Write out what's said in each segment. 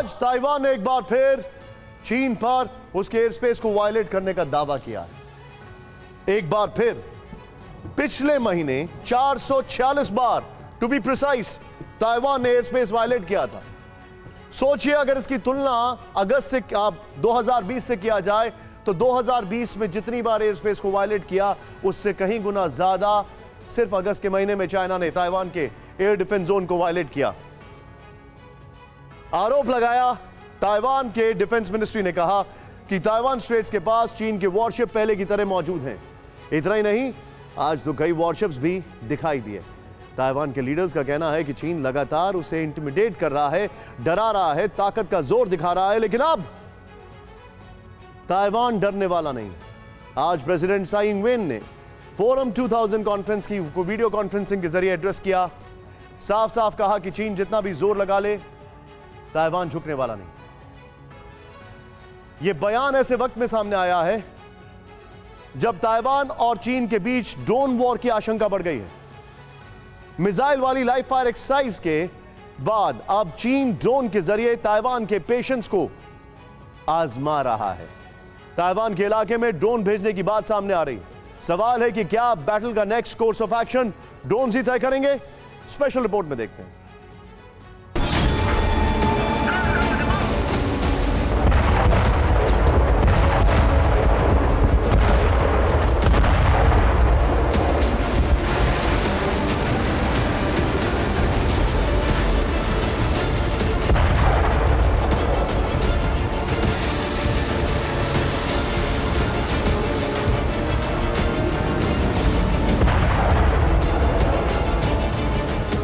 आज ताइवान ने एक बार फिर चीन पर उसके एयर स्पेस को वायलेट करने का दावा किया है। एक बार फिर पिछले महीने 446 बार टू बी प्रिसाइज ताइवान ने एयर स्पेस वायलेट किया था। सोचिए अगर इसकी तुलना अगस्त से 2020 से किया जाए तो 2020 में जितनी बार एयर स्पेस को वायलेट किया उससे कहीं गुना ज्यादा सिर्फ अगस्त के महीने में चाइना ने ताइवान के एयर डिफेंस जोन को वायलेट किया। आरोप लगाया, ताइवान के डिफेंस मिनिस्ट्री ने कहा कि ताइवान स्ट्रेट्स के पास चीन के वॉरशिप पहले की तरह मौजूद हैं। इतना ही नहीं, आज तो कई वॉरशिप्स भी दिखाई दिए। ताइवान के लीडर्स का कहना है कि चीन लगातार उसे इंटिमिडेट कर रहा है, डरा रहा है, ताकत का जोर दिखा रहा है, लेकिन अब ताइवान डरने वाला नहीं। आज प्रेसिडेंट साई इंग-वेन ने फोरम 2000 कॉन्फ्रेंस की वीडियो कॉन्फ्रेंसिंग के जरिए एड्रेस किया। साफ साफ कहा कि चीन जितना भी जोर लगा ले, ताइवान झुकने वाला नहीं। यह बयान ऐसे वक्त में सामने आया है जब ताइवान और चीन के बीच ड्रोन वॉर की आशंका बढ़ गई है। मिसाइल वाली लाइव फायर एक्सरसाइज के बाद अब चीन ड्रोन के जरिए ताइवान के पेशेंस को आजमा रहा है। ताइवान के इलाके में ड्रोन भेजने की बात सामने आ रही है। सवाल है कि क्या बैटल का next course of action drone ही तय करेंगे? स्पेशल रिपोर्ट में देखते हैं।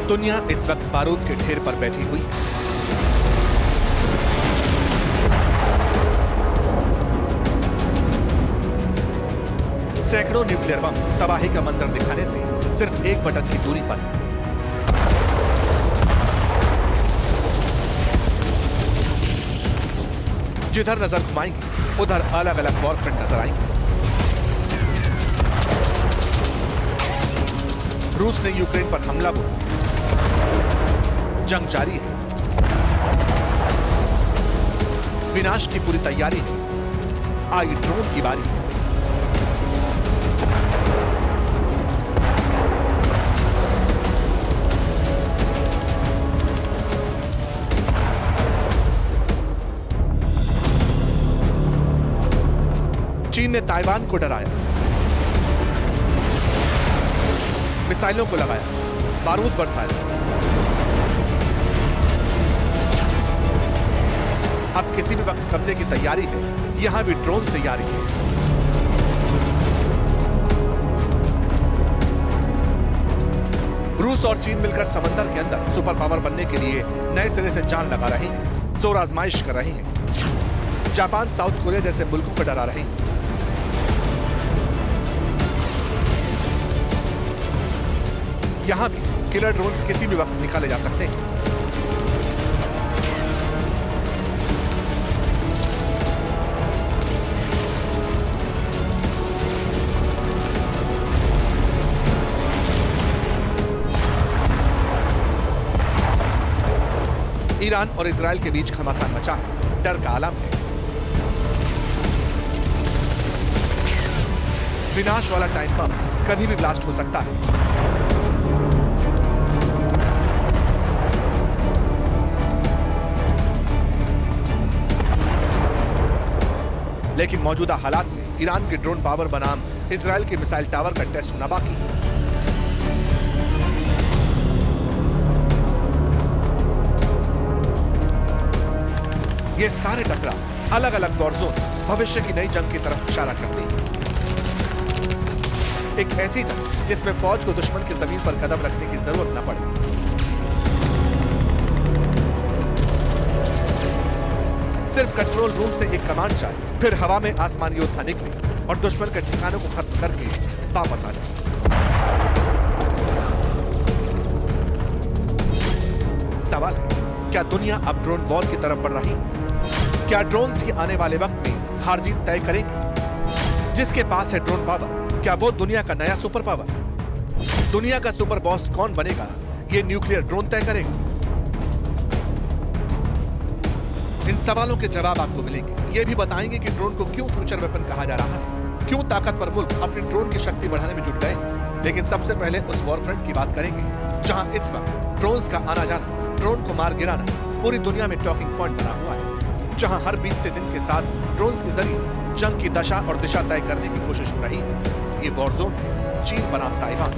दुनिया इस वक्त बारूद के ढेर पर बैठी हुई है। सैकड़ों न्यूक्लियर बम तबाही का मंजर दिखाने से सिर्फ एक बटन की दूरी पर। जिधर नजर घुमाएंगे उधर अलग अलग वॉरफ्रंट नजर आएंगे। रूस ने यूक्रेन पर हमला बोला, जंग जारी है, विनाश की पूरी तैयारी है। आई ड्रोन की बारी। चीन ने ताइवान को डराया, मिसाइलों को लगाया, बारूद बरसाया। अब किसी भी वक्त कब्जे की तैयारी है। यहां भी ड्रोन से यारी है। रूस और चीन मिलकर समंदर के अंदर सुपर पावर बनने के लिए नए सिरे से जान लगा रहे हैं, जोर आजमाइश कर रहे हैं। जापान, साउथ कोरिया जैसे मुल्कों को डरा रहे हैं। यहां भी किलर ड्रोन्स किसी भी वक्त निकाले जा सकते हैं। ईरान और इजराइल के बीच घमासान मचा है, डर का आलम है। विनाश वाला टाइम बम कभी भी ब्लास्ट हो सकता है। लेकिन मौजूदा हालात में ईरान के ड्रोन पावर बनाम इजराइल के मिसाइल टावर का टेस्ट होना बाकी है। ये सारे टकराव अलग अलग वॉर जोन भविष्य की नई जंग की तरफ इशारा करते हैं। एक ऐसी जंग जिसमें फौज को दुश्मन की जमीन पर कदम रखने की जरूरत न पड़े। सिर्फ कंट्रोल रूम से एक कमांड चाहिए, फिर हवा में आसमानी योद्धा निकले और दुश्मन के ठिकानों को खत्म करके वापस आ जाए। सवाल है, क्या दुनिया अब ड्रोन वॉर की तरफ बढ़ रही है? क्या ड्रोन्स ही आने वाले वक्त में हार जीत तय करेंगे? जिसके पास है ड्रोन पावर, क्या वो दुनिया का नया सुपर पावर? दुनिया का सुपर बॉस कौन बनेगा, ये न्यूक्लियर ड्रोन तय करेगा। सवालों के जवाब आपको मिलेंगे। ये भी बताएंगे कि ड्रोन को क्यों फ्यूचर वेपन कहा जा रहा है, क्यों ताकतवर मुल्क अपने ड्रोन की शक्ति बढ़ाने में जुट गए। लेकिन सबसे पहले उस वॉर फ्रंट की बात करेंगे जहां इस वक्त ड्रोन्स का आना जाना, ड्रोन को मार गिराना पूरी दुनिया में टॉकिंग पॉइंट बना हुआ है। जहां हर बीतते दिन के साथ ड्रोन्स के जरिए जंग की दशा और दिशा तय करने की कोशिश हो रही है। ये वॉर जोन है चीन बनाम ताइवान।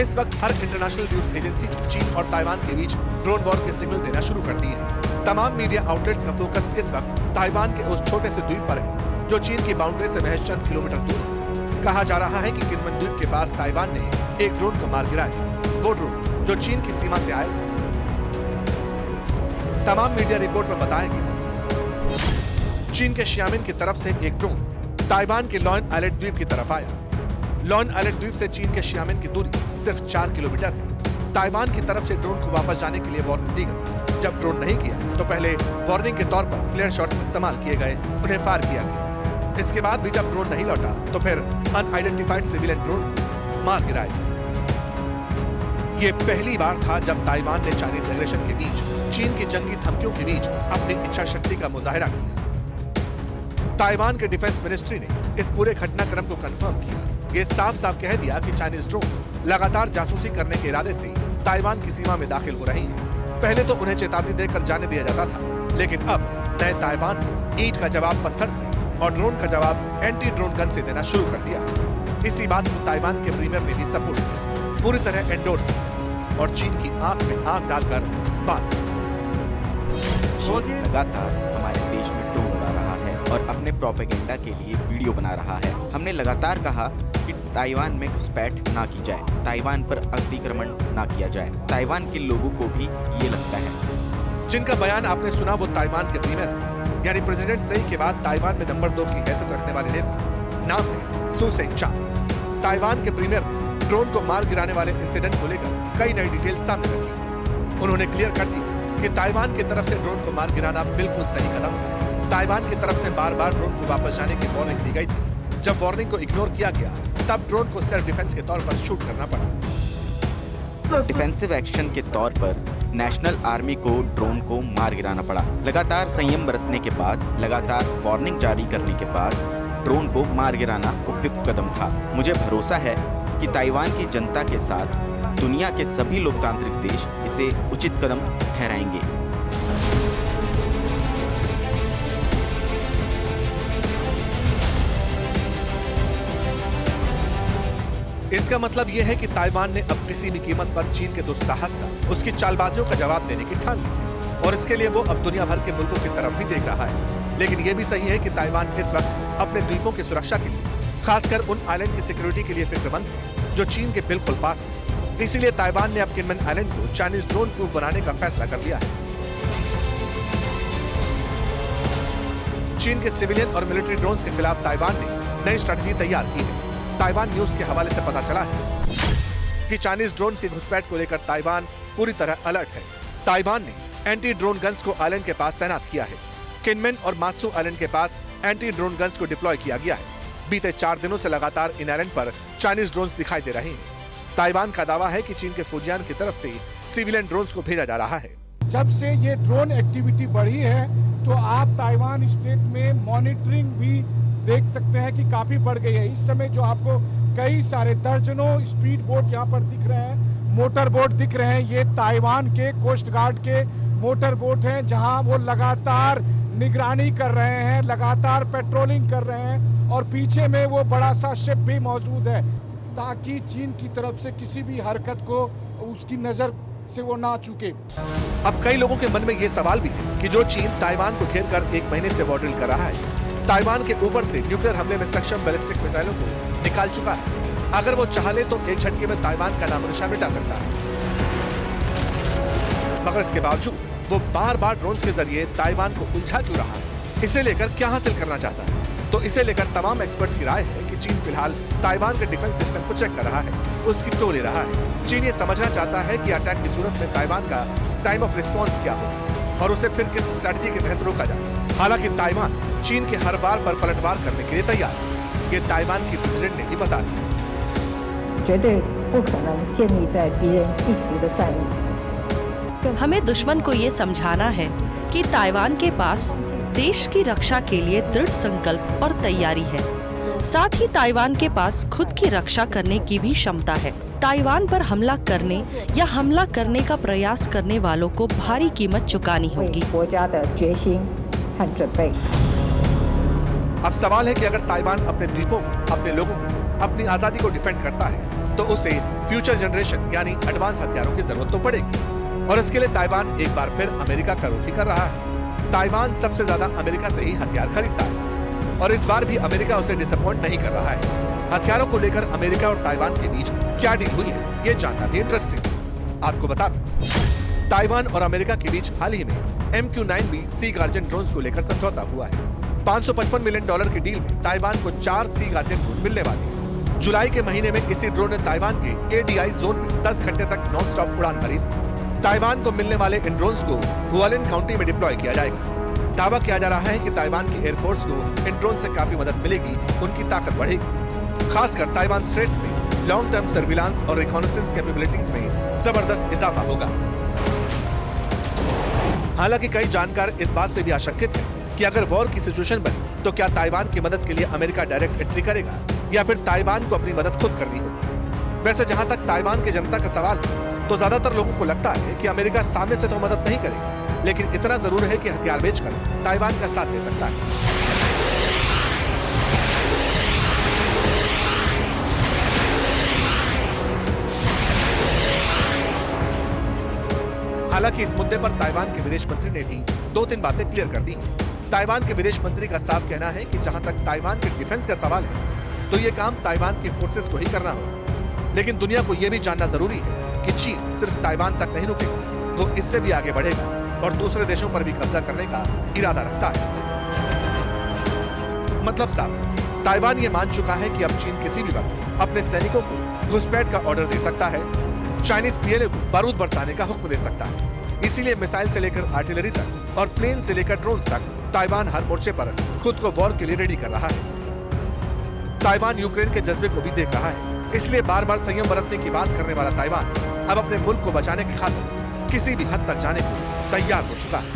इस वक्त हर इंटरनेशनल न्यूज एजेंसी चीन और ताइवान के बीच ड्रोन वॉर के सिग्नल देना शुरू कर दिए हैं। तमाम मीडिया आउटलेट्स का फोकस इस वक्त ताइवान के उस छोटे से द्वीप पर है जो चीन की बाउंड्री से महज चंद किलोमीटर दूर है। कहा जा रहा है कि किनमन द्वीप के पास ताइवान ने एक ड्रोन को मार गिराया। वो ड्रोन जो चीन की सीमा से आया था। तमाम मीडिया रिपोर्ट में बताया गया चीन के शियामिन की तरफ से एक ड्रोन ताइवान के लॉन आइलैंड द्वीप की तरफ आया। लॉन आइलैंड द्वीप से चीन के शियामिन की दूरी सिर्फ 4 किलोमीटर है। ताइवान की तरफ से ड्रोन को वापस जाने के लिए वार्निंग दी गई। जब ड्रोन नहीं किया तो पहले वार्निंग के तौर पर फ्लेयर शॉट्स इस्तेमाल किए गए, उन्हें फायर किया गया। इसके बाद भी जब ड्रोन नहीं लौटा तो फिर अनआइडेंटिफाइड सिविलियन ड्रोन को मार गिराया। ये पहली बार था जब ताइवान ने चाइनीज एग्रेशन के बीच, चीन की जंगी धमकियों के बीच अपनी इच्छा शक्ति का मुजाहिरा किया। ताइवान के डिफेंस मिनिस्ट्री ने इस पूरे घटनाक्रम को कंफर्म किया। ये साफ साफ कह दिया कि चाइनीज ड्रोन्स लगातार जासूसी करने के इरादे से ताइवान की सीमा में दाखिल हो रही हैं। पहले तो उन्हें चेतावनी देकर जाने दिया जाता था, लेकिन अब नए ताइवान ने ईंट का जवाब पत्थर से और ड्रोन का जवाब एंटी ड्रोन गन से देना शुरू कर दिया। इसी बात को ताइवान के प्रीमियर ने भी सपोर्ट किया, पूरी तरह एंडोर्स किया और चीन की आंख में आंख डालकर बात। लगातार हमारे देश में ड्रोन उड़ा रहा है और अपने प्रोपेगेंडा के लिए वीडियो बना रहा है। हमने लगातार कहा कि ताइवान में घुसपैठ ना की जाए, ताइवान पर अतिक्रमण ना किया जाए। ताइवान के लोगों को भी ये लगता है। जिनका बयान आपने सुना वो ताइवान के प्रीमियर हैं, यानी प्रेसिडेंट सई के बाद ताइवान में नंबर 2 की हैसियत रखने वाले नेता। नाम है सू सेंग चांग। ताइवान के प्रीमियर ने ड्रोन को मार गिराने वाले इंसिडेंट को लेकर कई नई डिटेल सामने रखी। उन्होंने क्लियर कर दिया कि ताइवान की तरफ से ड्रोन को मार गिराना बिल्कुल सही कदम है। ताइवान की तरफ से बार-बार ड्रोन को वापस जाने की वार्निंग दी गई थी। जब वार्निंग को इग्नोर किया गया तब ड्रोन को सेल्फ डिफेंस के तौर पर शूट करना पड़ा। डिफेंसिव एक्शन के तौर पर नेशनल आर्मी को ड्रोन को मार गिराना पड़ा। लगातार संयम बरतने के बाद, लगातार वार्निंग जारी करने के बाद ड्रोन को मार गिराना उपयुक्त कदम था। मुझे भरोसा है कि ताइवान की जनता के साथ दुनिया के सभी लोकतांत्रिक देश इसे उचित कदम ठहराएंगे। इसका मतलब यह है कि ताइवान ने अब किसी भी कीमत पर चीन के दुस्साहस का, उसकी चालबाजियों का जवाब देने की ठान ली और इसके लिए वो अब दुनिया भर के मुल्कों की तरफ भी देख रहा है। लेकिन यह भी सही है कि ताइवान इस वक्त अपने द्वीपों की सुरक्षा के लिए, खासकर उन आइलैंड की सिक्योरिटी के लिए फिक्रमंद है जो चीन के बिल्कुल पास है। इसीलिए ताइवान ने अब किनमन आइलैंड को चाइनीज ड्रोन प्रूफ बनाने का फैसला कर लिया है। चीन के सिविलियन और मिलिट्री ड्रोन्स के खिलाफ ताइवान ने नई स्ट्रेटजी तैयार की है। ताइवान न्यूज के हवाले से पता चला है कि चाइनीज ड्रोन्स की घुसपैठ को लेकर ताइवान पूरी तरह अलर्ट है। ताइवान ने एंटी ड्रोन गन्स को आइलैंड के पास तैनात किया है। किनमेन और मात्सू आइलैंड के पास एंटी ड्रोन गन्स को डिप्लॉय किया गया है। बीते 4 दिनों से लगातार इन आइलैंड पर चाइनीज ड्रोन्स दिखाई दे रहे हैं। ताइवान का दावा है कि चीन के फुजियान की तरफ से सिविलियन ड्रोन्स को भेजा जा रहा है। जब से ये ड्रोन एक्टिविटी बढ़ी है तो आप ताइवान स्टेट में मॉनिटरिंग भी देख सकते हैं कि काफी बढ़ गई है। इस समय जो आपको कई सारे दर्जनों स्पीड बोट यहाँ पर दिख रहे हैं, मोटर बोट दिख रहे हैं, ये ताइवान के कोस्ट गार्ड के मोटर बोट हैं, जहां वो लगातार निगरानी कर रहे हैं, लगातार पेट्रोलिंग कर रहे हैं और पीछे में वो बड़ा सा शिप भी मौजूद है ताकि चीन की तरफ से किसी भी हरकत को उसकी नजर से वो ना चूके। अब कई लोगों के मन में ये सवाल भी है कि जो चीन ताइवान को घेर कर 1 महीने से वॉर ड्रिल कर रहा है, ताइवान के ऊपर से न्यूक्लियर हमले में सक्षम बैलिस्टिक मिसाइलों को निकाल चुका है। अगर वो चाहे तो एक झटके में ताइवान का नाम निशान मिटा सकता है, मगर इसके बावजूद वो बार-बार ड्रोन्स के जरिए ताइवान को उलझा क्यों रहा है? इसे लेकर क्या हासिल करना चाहता है? तो इसे लेकर तमाम एक्सपर्ट्स की राय है कि चीन फिलहाल ताइवान के डिफेंस सिस्टम को चेक कर रहा है, उसकी टो ले रहा है। चीन ये समझना चाहता है कि अटैक की सूरत में ताइवान का टाइम ऑफ रिस्पॉन्स क्या होगा और उसे फिर किस स्ट्रेटजी के तहत रोका जाए। हालांकि ताइवान चीन के हर वार पर पलटवार करने के लिए तैयार है, ये ताइवान की प्रेसिडेंट ने भी बता दिया। 不可能建立在敌人一时的善意。 हमें दुश्मन को ये समझाना है कि ताइवान के पास देश की रक्षा के लिए दृढ़ संकल्प और तैयारी है। साथ ही ताइवान के पास खुद की रक्षा करने की भी क्षमता है। ताइवान पर हमला करने या हमला करने का प्रयास करने वालों को भारी कीमत चुकानी 为 होगी। 国家的决心和准备。 अब सवाल है कि अगर ताइवान अपने द्वीपों को, अपने लोगों को, अपनी आजादी को डिफेंड करता है तो उसे फ्यूचर जनरेशन यानी एडवांस हथियारों की जरूरत तो पड़ेगी। और इसके लिए ताइवान एक बार फिर अमेरिका का रुख ही कर रहा है। ताइवान सबसे ज्यादा अमेरिका से ही हथियार खरीदता है और इस बार भी अमेरिका उसे डिसअपॉइंट नहीं कर रहा है। हथियारों को लेकर अमेरिका और ताइवान के बीच क्या डील हुई है, ये जानना भी इंटरेस्टिंग है। आपको बता दें, ताइवान और अमेरिका के बीच हाल ही में MQ-9B सी गार्जियन ड्रोन्स को लेकर समझौता हुआ है। $555 मिलियन की डील में ताइवान को 4 सी गार्जियन ड्रोन मिलने वाले हैं। जुलाई के महीने में इसी ड्रोन ने ताइवान के ADI जोन में 10 घंटे तक नॉन स्टॉप उड़ान भरी थी। ताइवान को मिलने वाले इन ड्रोन्स को हुआलिन काउंटी में डिप्लॉय किया जाएगा। दावा किया जा रहा है कि ताइवान की एयरफोर्स को इन ड्रोन से काफी मदद मिलेगी, उनकी ताकत बढ़ेगी। खासकर ताइवान स्ट्रेट्स में लॉन्ग टर्म सर्विलांस और रिकॉनेसेंस कैपेबिलिटीज में जबरदस्त इजाफा होगा। हालांकि कई जानकार इस बात से भी आशंकित हैं कि अगर वॉर की सिचुएशन बने तो क्या ताइवान की मदद के लिए अमेरिका डायरेक्ट एंट्री करेगा या फिर ताइवान को अपनी मदद खुद करनी होगी। वैसे जहां तक ताइवान की जनता का सवाल है तो ज्यादातर लोगों को लगता है कि अमेरिका सामने से तो मदद नहीं करेगा, लेकिन इतना जरूर है कि हथियार बेचकर ताइवान का साथ दे सकता है। हालांकि इस मुद्दे पर ताइवान के विदेश मंत्री ने भी 2-3 बातें क्लियर कर दी हैं। ताइवान के विदेश मंत्री का साफ कहना है कि जहां तक ताइवान के डिफेंस का सवाल है तो ये काम ताइवान की फोर्सेस को ही करना होगा। लेकिन दुनिया को यह भी जानना जरूरी है कि चीन सिर्फ ताइवान तक नहीं रुकेगा, वो इससे भी आगे बढ़ेगा और दूसरे देशों पर भी कब्जा करने का इरादा रखता है। मतलब साफ, ताइवान ये मान चुका है कि अब चीन किसी भी वक्त अपने सैनिकों को घुसपैठ का ऑर्डर दे सकता है, चाइनीज PLA को बारूद बरसाने का हुक्म दे सकता है। इसीलिए मिसाइल से लेकर आर्टिलरी तक और प्लेन से लेकर ड्रोन्स तक ताइवान हर मोर्चे पर खुद को वॉर के लिए रेडी कर रहा है। ताइवान यूक्रेन के जज्बे को भी देख रहा है, इसलिए बार बार संयम बरतने की बात करने वाला ताइवान अब अपने मुल्क को बचाने की खातिर किसी भी हद तक जाने को तैयार हो चुका है।